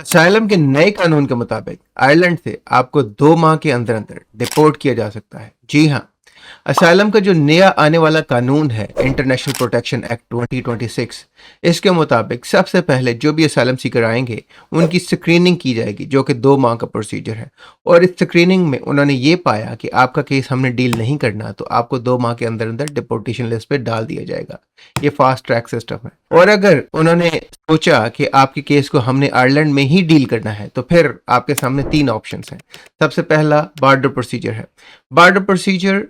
Asylum के नए कानून के मुताबिक आयरलैंड से आपको 2 माह के अंदर अंदर डिपोर्ट किया जा सकता है। जी हाँ, असाइलम का जो नया आने वाला कानून है इंटरनेशनल प्रोटेक्शन एक्ट 2026, इसके मुताबिक सबसे पहले जो भी असाइलम सीकर आएंगे उनकी स्क्रीनिंग की जाएगी, जो कि 2 माह का प्रोसीजर है। और इस स्क्रीनिंग में उन्होंने ये पाया कि आपका केस हमने डील नहीं करना, तो आपको 2 माह के अंदर अंदर डिपोर्टेशन लिस्ट पे डाल दिया जाएगा। ये फास्ट ट्रैक सिस्टम है। और अगर उन्होंने सोचा कि आपके केस को हमने आयरलैंड में ही डील करना है, तो फिर आपके सामने 3 ऑप्शंस हैं। सबसे पहला बॉर्डर प्रोसीजर है। बॉर्डर प्रोसीजर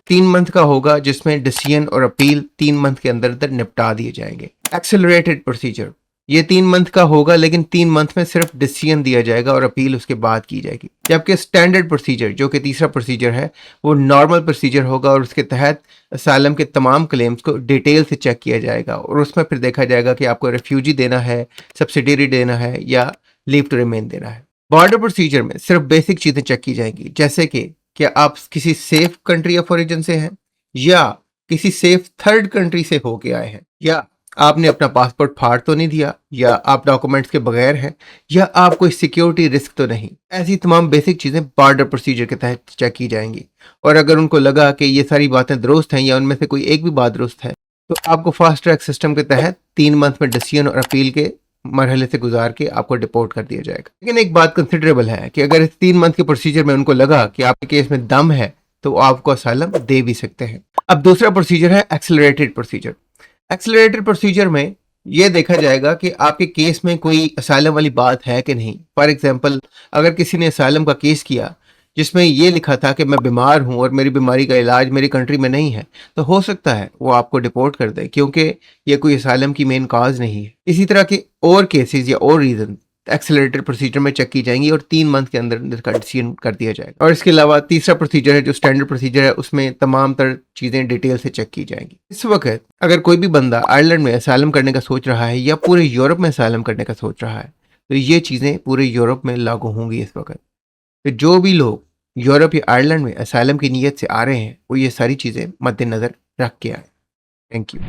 3 मंथ का होगा, जिसमें डिसीजन और अपील 3 मंथ के अंदर अंदर निपटा दिए जाएंगे। एक्सेलरेटेड प्रोसीजर, ये 3 मंथ का होगा, लेकिन 3 मंथ में सिर्फ डिसीजन दिया जाएगा और अपील उसके बाद की जाएगी। जबकि स्टैंडर्ड प्रोसीजर, जो कि तीसरा प्रोसीजर है, वो नॉर्मल प्रोसीजर होगा और उसके तहत असाइलम के तमाम क्लेम्स को डिटेल से चेक किया जाएगा और उसमें फिर देखा जाएगा कि आपको रेफ्यूजी देना है, सब्सिडियरी देना है या लीव टू रिमेन देना है। बॉर्डर प्रोसीजर में सिर्फ बेसिक चीजें चेक की जाएंगी, जैसे कि क्या आप किसी सेफ कंट्री ऑफ ओरिजिन से हैं, या किसी सेफ थर्ड कंट्री से होके आए हैं, या आपने अपना पासपोर्ट फाड़ तो नहीं दिया, या आप डॉक्यूमेंट्स के बगैर हैं, या आप कोई सिक्योरिटी रिस्क तो नहीं। ऐसी तमाम बेसिक चीजें बॉर्डर प्रोसीजर के तहत चेक की जाएंगी। और अगर उनको लगा कि ये सारी बातें दुरुस्त हैं या उनमें से कोई एक भी बात दुरुस्त है, तो आपको फास्ट ट्रैक सिस्टम के तहत 3 मंथ में डिसीजन और अपील के मरहले से गुजार के आपको डिपोर्ट कर दिया जाएगा। लेकिन एक बात कंसिडरेबल है कि अगर इस 3 मंथ के प्रोसीजर में उनको लगा कि आपके केस में दम है, तो आपको असाइलम दे भी सकते हैं। अब दूसरा प्रोसीजर है एक्सेलरेटेड प्रोसीजर। एक्सेलरेटेड प्रोसीजर में यह देखा जाएगा कि आपके केस में कोई असाइलम वाली बात है कि नहीं। फॉर एग्जांपल, अगर किसी ने असाइलम का केस किया जिसमें ये लिखा था कि मैं बीमार हूं और मेरी बीमारी का इलाज मेरी कंट्री में नहीं है, तो हो सकता है वो आपको डिपोर्ट कर दे, क्योंकि ये कोई असाइलम की मेन काज नहीं है। इसी तरह के और केसेस या और रीजन एक्सेलरेटेड प्रोसीजर में चेक की जाएंगी और 3 मंथ के अंदर इसका डिसीजन कर दिया जाएगा। और इसके अलावा तीसरा प्रोसीजर है जो स्टैंडर्ड प्रोसीजर है, उसमें तमाम तरह चीजें डिटेल से चेक की जाएंगी। इस वक्त अगर कोई भी बंदा आयरलैंड में असाइलम करने का सोच रहा है या पूरे यूरोप में असाइलम करने का सोच रहा है, तो ये चीजें पूरे यूरोप में लागू होंगी इस वक्त। तो जो भी लोग यूरोप या आयरलैंड में असाइलम की नीयत से आ रहे हैं, वो ये सारी चीजें मद्देनजर रख के आए। Thank you.